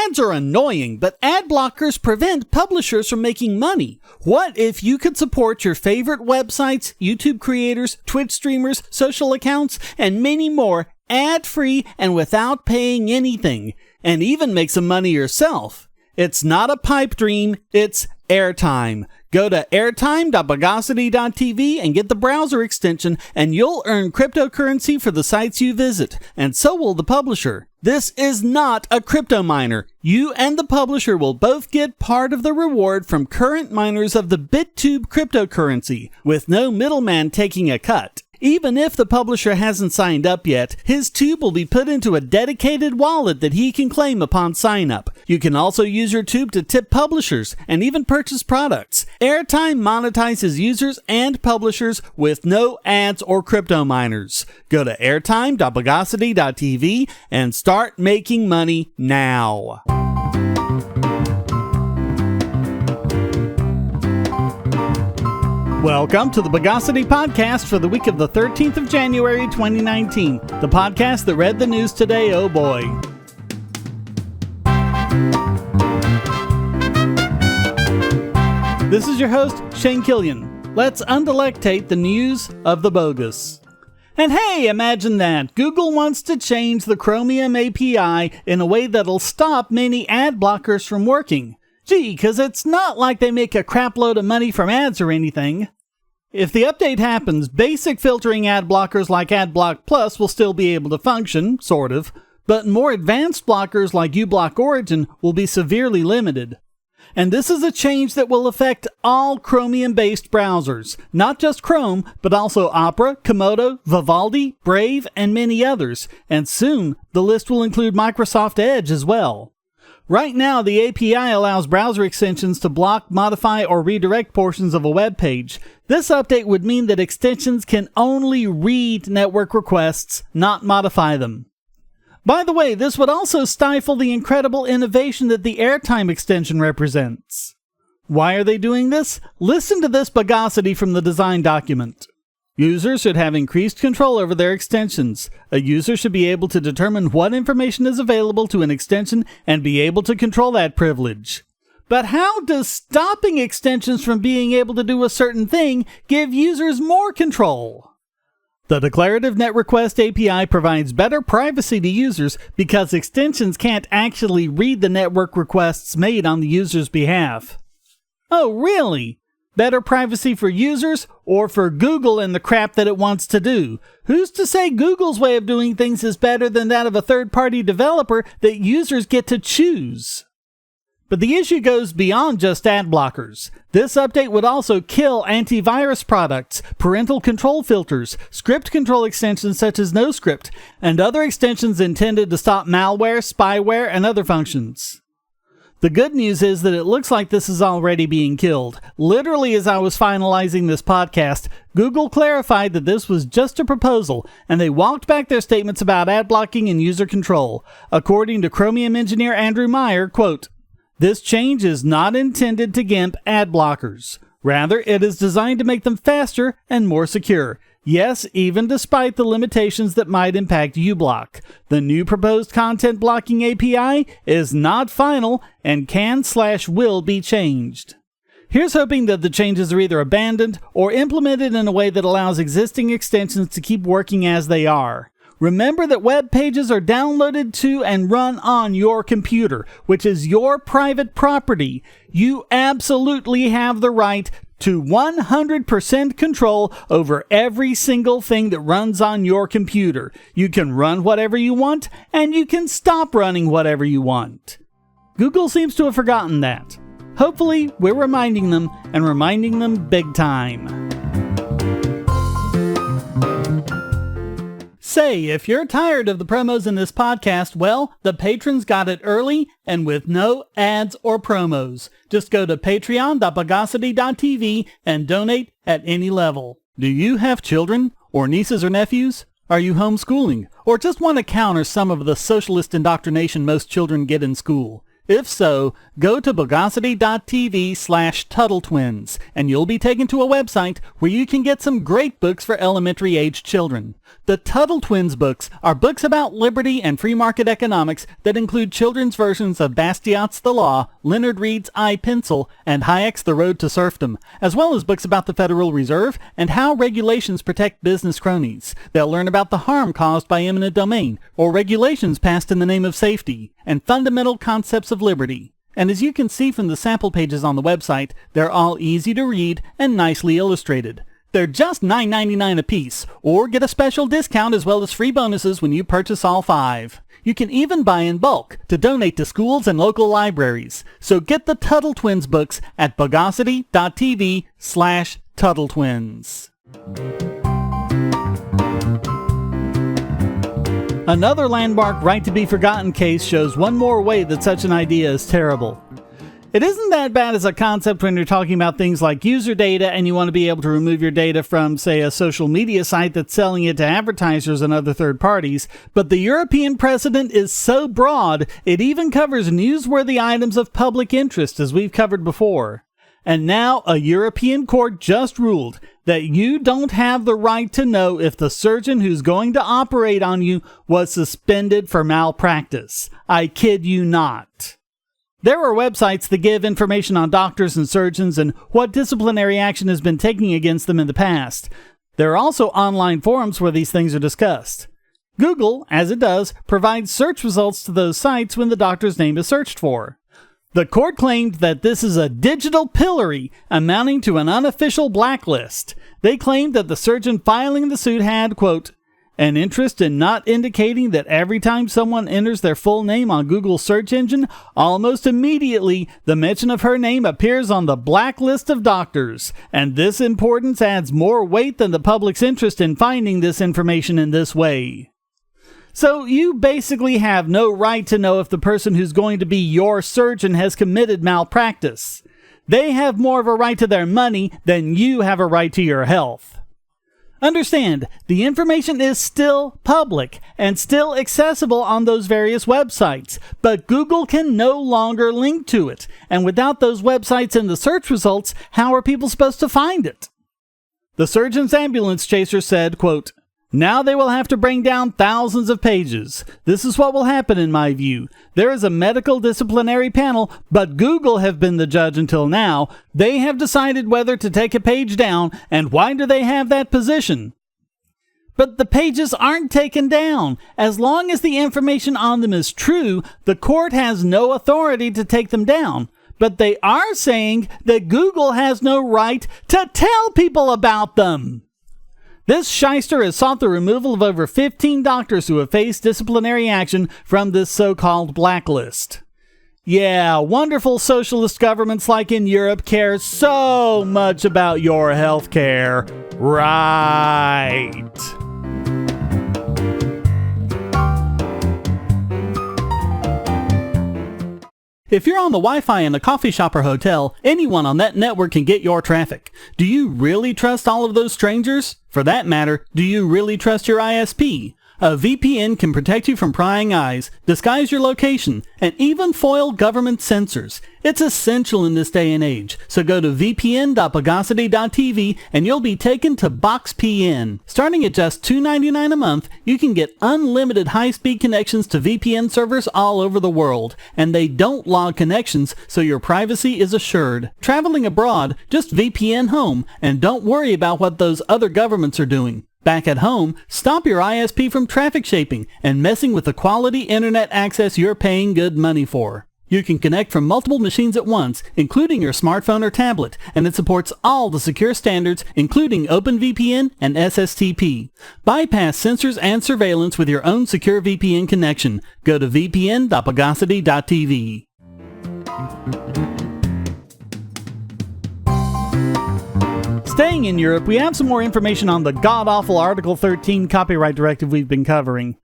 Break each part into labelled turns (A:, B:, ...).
A: Ads are annoying, but ad blockers prevent publishers from making money. What if you could support your favorite websites, YouTube creators, Twitch streamers, social accounts, and many more ad-free and without paying anything, and even make some money yourself? It's not a pipe dream, it's airtime. Go to airtime.bogosity.tv and get the browser extension, and you'll earn cryptocurrency for the sites you visit, and so will the publisher. This is not a crypto miner. You and the publisher will both get part of the reward from current miners of the BitTube cryptocurrency, with no middleman taking a cut. Even if the publisher hasn't signed up yet, his tube will be put into a dedicated wallet that he can claim upon sign up. You can also use your tube to tip publishers and even purchase products. Airtime monetizes users and publishers with no ads or crypto miners. Go to airtime.bogosity.tv and start making money now. Welcome to the Bogosity podcast for the week of the 13th of January, 2019. The podcast that read the news today, oh boy. This is your host, Shane Killian. Let's undelectate the news of the bogus. And hey, imagine that. Google wants to change the Chromium API in a way that'll stop many ad blockers from working. Gee, 'cause it's not like they make a crap load of money from ads or anything. If the update happens, basic filtering ad blockers like AdBlock Plus will still be able to function, sort of, but more advanced blockers like uBlock Origin will be severely limited. And this is a change that will affect all Chromium-based browsers, not just Chrome, but also Opera, Komodo, Vivaldi, Brave, and many others, and soon the list will include Microsoft Edge as well. Right now, the API allows browser extensions to block, modify, or redirect portions of a web page. This update would mean that extensions can only read network requests, not modify them. By the way, this would also stifle the incredible innovation that the Airtime extension represents. Why are they doing this? Listen to this Bogosity from the design document. Users should have increased control over their extensions. A user should be able to determine what information is available to an extension and be able to control that privilege. But how does stopping extensions from being able to do a certain thing give users more control? The Declarative Net Request API provides better privacy to users because extensions can't actually read the network requests made on the user's behalf. Oh, really? Better privacy for users or for Google and the crap that it wants to do? Who's to say Google's way of doing things is better than that of a third-party developer that users get to choose? But the issue goes beyond just ad blockers. This update would also kill antivirus products, parental control filters, script control extensions such as NoScript, and other extensions intended to stop malware, spyware, and other functions. The good news is that it looks like this is already being killed. Literally, as I was finalizing this podcast, Google clarified that this was just a proposal, and they walked back their statements about ad blocking and user control. According to Chromium engineer Andrew Meyer, quote, "This change is not intended to gimp ad blockers. Rather, it is designed to make them faster and more secure. Yes, even despite the limitations that might impact uBlock. The new proposed content blocking API is not final and can/will be changed." Here's hoping that the changes are either abandoned or implemented in a way that allows existing extensions to keep working as they are. Remember that web pages are downloaded to and run on your computer, which is your private property. You absolutely have the right to 100% control over every single thing that runs on your computer. You can run whatever you want, and you can stop running whatever you want. Google seems to have forgotten that. Hopefully, we're reminding them, and reminding them big time. Say, if you're tired of the promos in this podcast, well, the patrons got it early and with no ads or promos. Just go to patreon.bogosity.tv and donate at any level. Do you have children or nieces or nephews? Are you homeschooling or just want to counter some of the socialist indoctrination most children get in school? If so, go to bogosity.tv/TuttleTwins, and you'll be taken to a website where you can get some great books for elementary-age children. The Tuttle Twins books are books about liberty and free market economics that include children's versions of Bastiat's The Law, Leonard Read's I, Pencil, and Hayek's The Road to Serfdom, as well as books about the Federal Reserve and how regulations protect business cronies. They'll learn about the harm caused by eminent domain, or regulations passed in the name of safety, and fundamental concepts of liberty. And as you can see from the sample pages on the website, they're all easy to read and nicely illustrated. They're just $9.99 a piece, or get a special discount as well as free bonuses when you purchase all 5. You can even buy in bulk to donate to schools and local libraries. So get the Tuttle Twins books at bogosity.tv/TuttleTwins. Another landmark right-to-be-forgotten case shows one more way that such an idea is terrible. It isn't that bad as a concept when you're talking about things like user data and you want to be able to remove your data from, say, a social media site that's selling it to advertisers and other third parties, but the European precedent is so broad, it even covers newsworthy items of public interest, as we've covered before. And now a European court just ruled that you don't have the right to know if the surgeon who's going to operate on you was suspended for malpractice. I kid you not. There are websites that give information on doctors and surgeons and what disciplinary action has been taken against them in the past. There are also online forums where these things are discussed. Google, as it does, provides search results to those sites when the doctor's name is searched for. The court claimed that this is a digital pillory amounting to an unofficial blacklist. They claimed that the surgeon filing the suit had, quote, an interest in not indicating that every time someone enters their full name on Google's search engine, almost immediately the mention of her name appears on the blacklist of doctors, and this importance adds more weight than the public's interest in finding this information in this way. So you basically have no right to know if the person who's going to be your surgeon has committed malpractice. They have more of a right to their money than you have a right to your health. Understand, the information is still public and still accessible on those various websites, but Google can no longer link to it, and without those websites in the search results, how are people supposed to find it? The surgeon's ambulance chaser said, quote, now they will have to bring down thousands of pages. This is what will happen in my view. There is a medical disciplinary panel, but Google have been the judge until now. They have decided whether to take a page down, and why do they have that position? But the pages aren't taken down. As long as the information on them is true, the court has no authority to take them down. But they are saying that Google has no right to tell people about them. This shyster has sought the removal of over 15 doctors who have faced disciplinary action from this so-called blacklist. Yeah, wonderful socialist governments like in Europe care so much about your health care. Right. If you're on the Wi-Fi in a coffee shop or hotel, anyone on that network can get your traffic. Do you really trust all of those strangers? For that matter, do you really trust your ISP? A VPN can protect you from prying eyes, disguise your location, and even foil government censors. It's essential in this day and age, so go to vpn.bogosity.tv and you'll be taken to BoxPN. Starting at just $2.99 a month, you can get unlimited high-speed connections to VPN servers all over the world, and they don't log connections, so your privacy is assured. Traveling abroad, just VPN home, and don't worry about what those other governments are doing. Back at home, stop your ISP from traffic shaping and messing with the quality internet access you're paying good money for. You can connect from multiple machines at once, including your smartphone or tablet, and it supports all the secure standards, including OpenVPN and SSTP. Bypass censors and surveillance with your own secure VPN connection. Go to vpn.bogosity.tv. Staying in Europe, we have some more information on the god-awful Article 13 copyright directive we've been covering.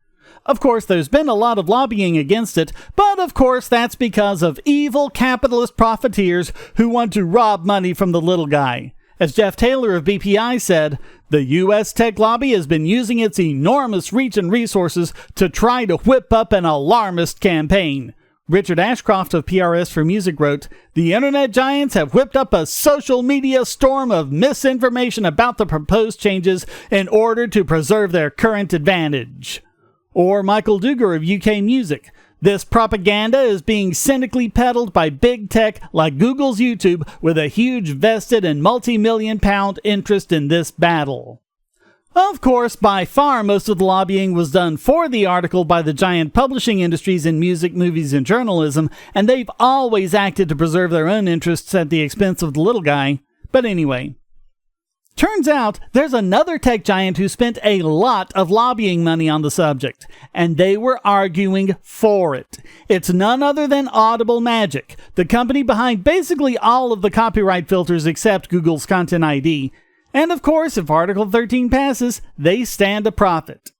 A: Of course, there's been a lot of lobbying against it, but of course that's because of evil capitalist profiteers who want to rob money from the little guy. As Jeff Taylor of BPI said, the U.S. tech lobby has been using its enormous reach and resources to try to whip up an alarmist campaign. Richard Ashcroft of PRS for Music wrote, "The internet giants have whipped up a social media storm of misinformation about the proposed changes in order to preserve their current advantage." Or Michael Dugar of UK Music, "This propaganda is being cynically peddled by big tech like Google's YouTube with a huge vested and multi-million-pound interest in this battle." Of course, by far most of the lobbying was done for the article by the giant publishing industries in music, movies, and journalism, and they've always acted to preserve their own interests at the expense of the little guy. But anyway, turns out there's another tech giant who spent a lot of lobbying money on the subject, and they were arguing for it. It's none other than Audible Magic, the company behind basically all of the copyright filters except Google's Content ID. And of course, if Article 13 passes, they stand to profit.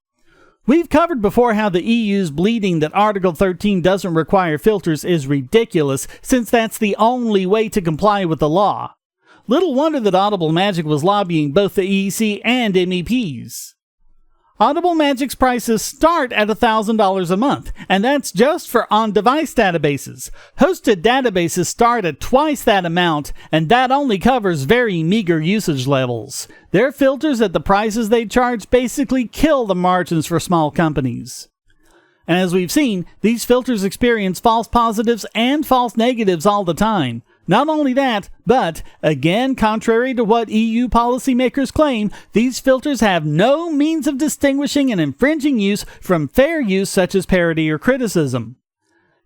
A: We've covered before how the EU's bleating that Article 13 doesn't require filters is ridiculous, since that's the only way to comply with the law. Little wonder that Audible Magic was lobbying both the EEC and MEPs. Audible Magic's prices start at $1,000 a month, and that's just for on-device databases. Hosted databases start at twice that amount, and that only covers very meager usage levels. Their filters at the prices they charge basically kill the margins for small companies. And as we've seen, these filters experience false positives and false negatives all the time. Not only that, but, again, contrary to what EU policymakers claim, these filters have no means of distinguishing an infringing use from fair use such as parody or criticism.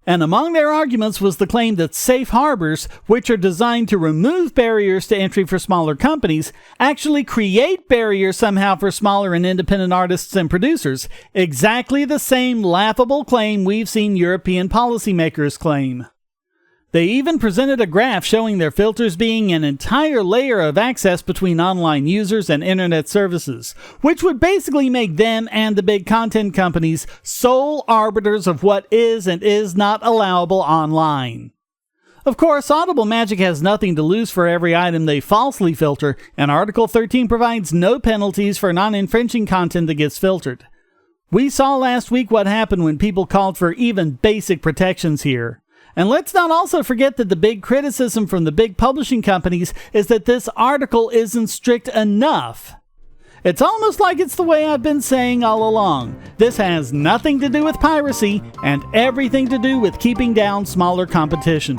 A: And among their arguments was the claim that safe harbors, which are designed to remove barriers to entry for smaller companies, actually create barriers somehow for smaller and independent artists and producers. Exactly the same laughable claim we've seen European policymakers claim. They even presented a graph showing their filters being an entire layer of access between online users and internet services, which would basically make them and the big content companies sole arbiters of what is and is not allowable online. Of course, Audible Magic has nothing to lose for every item they falsely filter, and Article 13 provides no penalties for non-infringing content that gets filtered. We saw last week what happened when people called for even basic protections here. And let's not also forget that the big criticism from the big publishing companies is that this article isn't strict enough. It's almost like it's the way I've been saying all along. This has nothing to do with piracy and everything to do with keeping down smaller competition.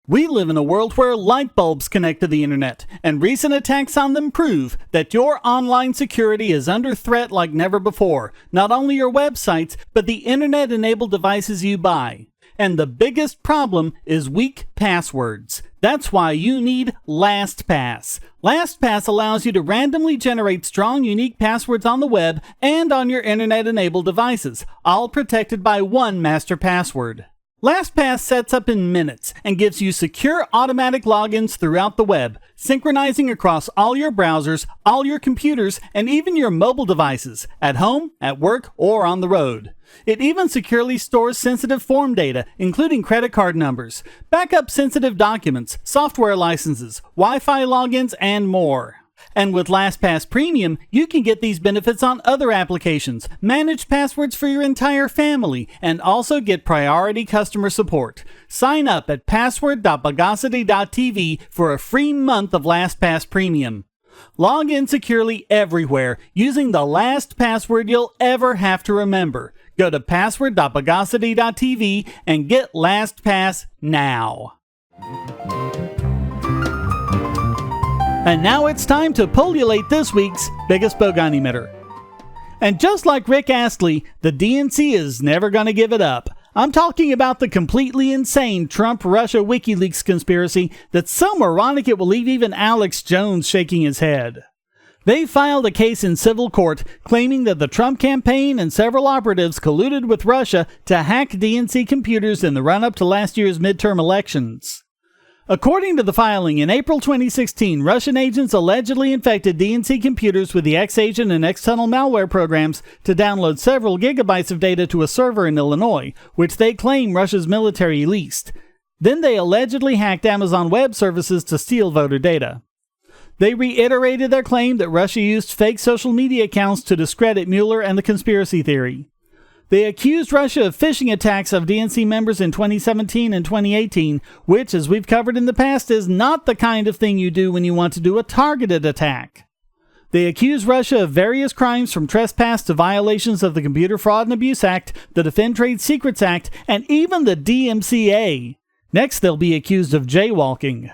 A: We live in a world where light bulbs connect to the internet, and recent attacks on them prove that your online security is under threat like never before. Not only your websites, but the internet-enabled devices you buy. And the biggest problem is weak passwords. That's why you need LastPass. LastPass allows you to randomly generate strong, unique passwords on the web and on your internet-enabled devices, all protected by one master password. LastPass sets up in minutes and gives you secure automatic logins throughout the web, synchronizing across all your browsers, all your computers, and even your mobile devices, at home, at work, or on the road. It even securely stores sensitive form data, including credit card numbers, backup sensitive documents, software licenses, Wi-Fi logins, and more. And with LastPass Premium, you can get these benefits on other applications, manage passwords for your entire family, and also get priority customer support. Sign up at password.bogosity.tv for a free month of LastPass Premium. Log in securely everywhere using the last password you'll ever have to remember. Go to password.bogosity.tv and get LastPass now. And now it's time to pullulate this week's biggest Bogon emitter. And just like Rick Astley, the DNC is never going to give it up. I'm talking about the completely insane Trump-Russia WikiLeaks conspiracy that's so moronic it will leave even Alex Jones shaking his head. They filed a case in civil court claiming that the Trump campaign and several operatives colluded with Russia to hack DNC computers in the run-up to last year's midterm elections. According to the filing, in April 2016, Russian agents allegedly infected DNC computers with the X-Agent and X-Tunnel malware programs to download several gigabytes of data to a server in Illinois, which they claim Russia's military leased. Then they allegedly hacked Amazon Web Services to steal voter data. They reiterated their claim that Russia used fake social media accounts to discredit Mueller and the conspiracy theory. They accused Russia of phishing attacks of DNC members in 2017 and 2018, which, as we've covered in the past, is not the kind of thing you do when you want to do a targeted attack. They accused Russia of various crimes from trespass to violations of the Computer Fraud and Abuse Act, the Defend Trade Secrets Act, and even the DMCA. Next, they'll be accused of jaywalking.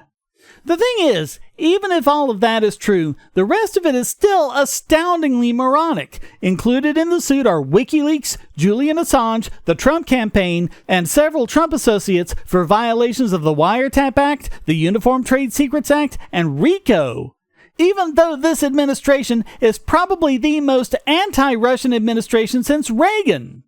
A: The thing is, even if all of that is true, the rest of it is still astoundingly moronic. Included in the suit are WikiLeaks, Julian Assange, the Trump campaign, and several Trump associates for violations of the Wiretap Act, the Uniform Trade Secrets Act, and RICO. Even though this administration is probably the most anti-Russian administration since Reagan.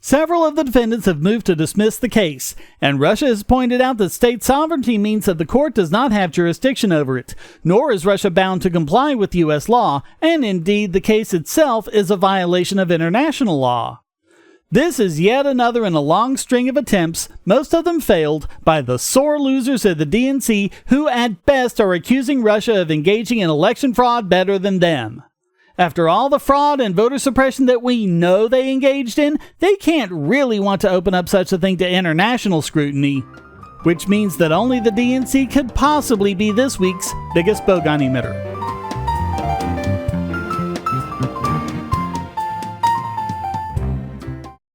A: Several of the defendants have moved to dismiss the case, and Russia has pointed out that state sovereignty means that the court does not have jurisdiction over it, nor is Russia bound to comply with U.S. law, and indeed the case itself is a violation of international law. This is yet another in a long string of attempts, most of them failed, by the sore losers at the DNC, who at best are accusing Russia of engaging in election fraud better than them. After all the fraud and voter suppression that we know they engaged in, they can't really want to open up such a thing to international scrutiny. Which means that only the DNC could possibly be this week's biggest Bogon emitter.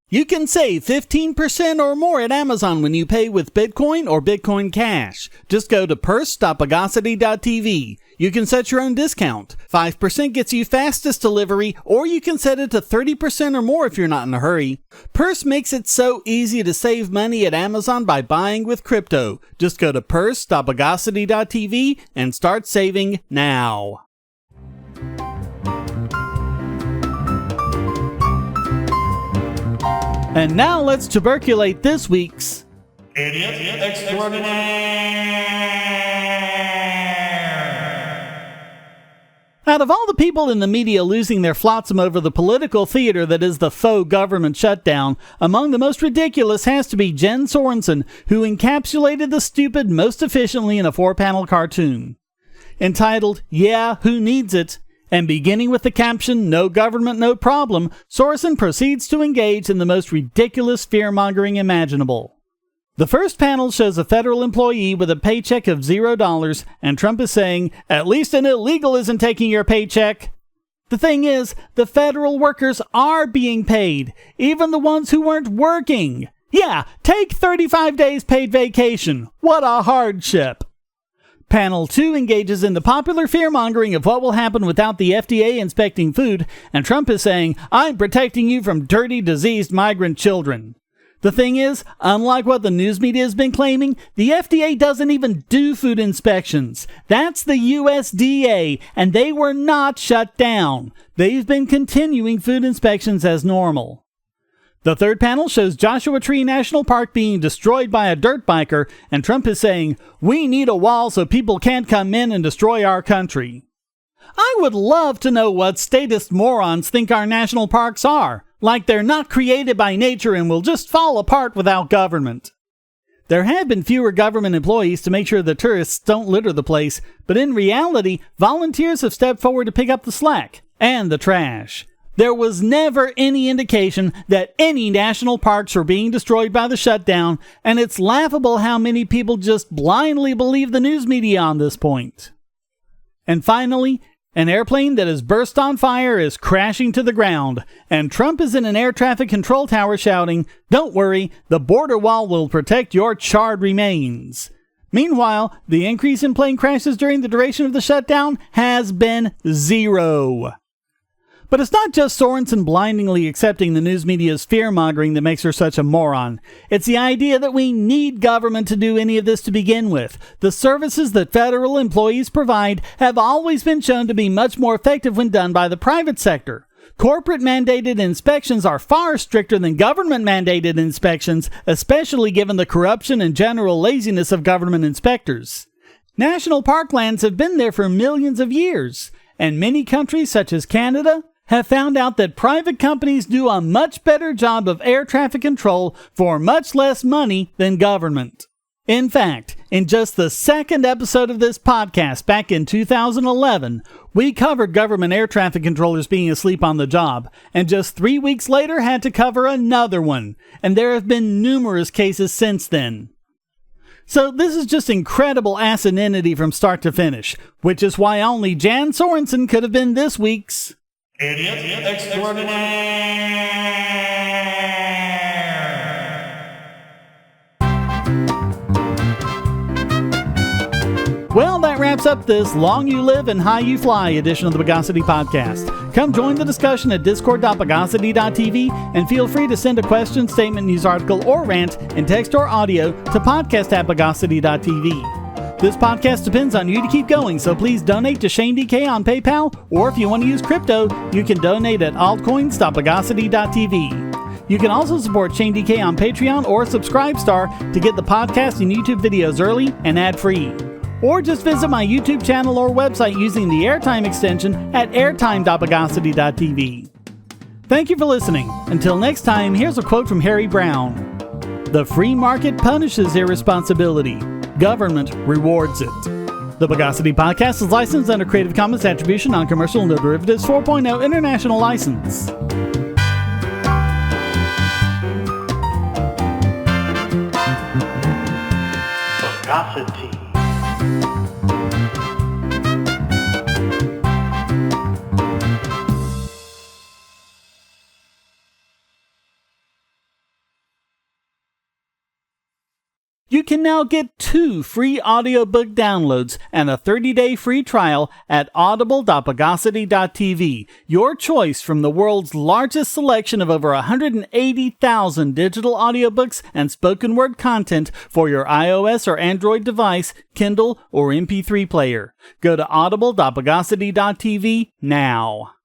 A: You can save 15% or more at Amazon when you pay with Bitcoin or Bitcoin Cash. Just go to purse.bogosity.tv. You can set your own discount. 5% gets you fastest delivery, or you can set it to 30% or more if you're not in a hurry. Purse makes it so easy to save money at Amazon by buying with crypto. Just go to purse.bogosity.tv and start saving now. And now let's tuberculate this week's Idiot Extraordinaire. Out of all the people in the media losing their flotsam over the political theater that is the faux government shutdown, among the most ridiculous has to be Jen Sorensen, who encapsulated the stupid most efficiently in a 4-panel cartoon. Entitled, "Yeah, Who Needs It?" And beginning with the caption, "No government, no problem," Sorensen proceeds to engage in the most ridiculous fear-mongering imaginable. The first panel shows a federal employee with a paycheck of $0, and Trump is saying, "At least an illegal isn't taking your paycheck." The thing is, the federal workers are being paid, even the ones who weren't working. Yeah, take 35 days paid vacation. What a hardship. Panel 2 engages in the popular fear-mongering of what will happen without the FDA inspecting food, and Trump is saying, "I'm protecting you from dirty, diseased migrant children." The thing is, unlike what the news media has been claiming, the FDA doesn't even do food inspections. That's the USDA, and they were not shut down. They've been continuing food inspections as normal. The third panel shows Joshua Tree National Park being destroyed by a dirt biker, and Trump is saying, "We need a wall so people can't come in and destroy our country." I would love to know what statist morons think our national parks are, like they're not created by nature and will just fall apart without government. There have been fewer government employees to make sure the tourists don't litter the place, but in reality, volunteers have stepped forward to pick up the slack and the trash. There was never any indication that any national parks were being destroyed by the shutdown, and it's laughable how many people just blindly believe the news media on this point. And finally, an airplane that has burst on fire is crashing to the ground, and Trump is in an air traffic control tower shouting, "Don't worry, the border wall will protect your charred remains." Meanwhile, the increase in plane crashes during the duration of the shutdown has been 0. But it's not just Sorensen blindingly accepting the news media's fear-mongering that makes her such a moron. It's the idea that we need government to do any of this to begin with. The services that federal employees provide have always been shown to be much more effective when done by the private sector. Corporate-mandated inspections are far stricter than government-mandated inspections, especially given the corruption and general laziness of government inspectors. National parklands have been there for millions of years, and many countries such as Canada have found out that private companies do a much better job of air traffic control for much less money than government. In fact, In just the second episode of this podcast back in 2011, we covered government air traffic controllers being asleep on the job, and just 3 weeks later had to cover another one, and there have been numerous cases since then. So this is just incredible asininity from start to finish, which is why only Jan Sorensen could have been this week's
B: Idiot Extraordinaire.
A: Well, that wraps up this Long You Live and High You Fly edition of the Bogosity podcast. Come join the discussion at discord.bogosity.tv and feel free to send a question, statement, news article, or rant in text or audio to podcast@bogosity.tv. This podcast depends on you to keep going, so please donate to Shane DK on PayPal, or if you want to use crypto, you can donate at altcoins.bogosity.tv. You can also support Shane DK on Patreon or Subscribestar to get the podcast and YouTube videos early and ad-free. Or just visit my YouTube channel or website using the Airtime extension at airtime.bogosity.tv. Thank you for listening. Until next time, here's a quote from Harry Browne. "The free market punishes irresponsibility. Government rewards it." The Bogosity podcast is licensed under Creative Commons Attribution Non-Commercial No Derivatives 4.0 International License.
B: Bogosity.
A: You can now get 2 free audiobook downloads and a 30-day free trial at audible.bogosity.tv, your choice from the world's largest selection of over 180,000 digital audiobooks and spoken word content for your iOS or Android device, Kindle, or MP3 player. Go to audible.bogosity.tv now.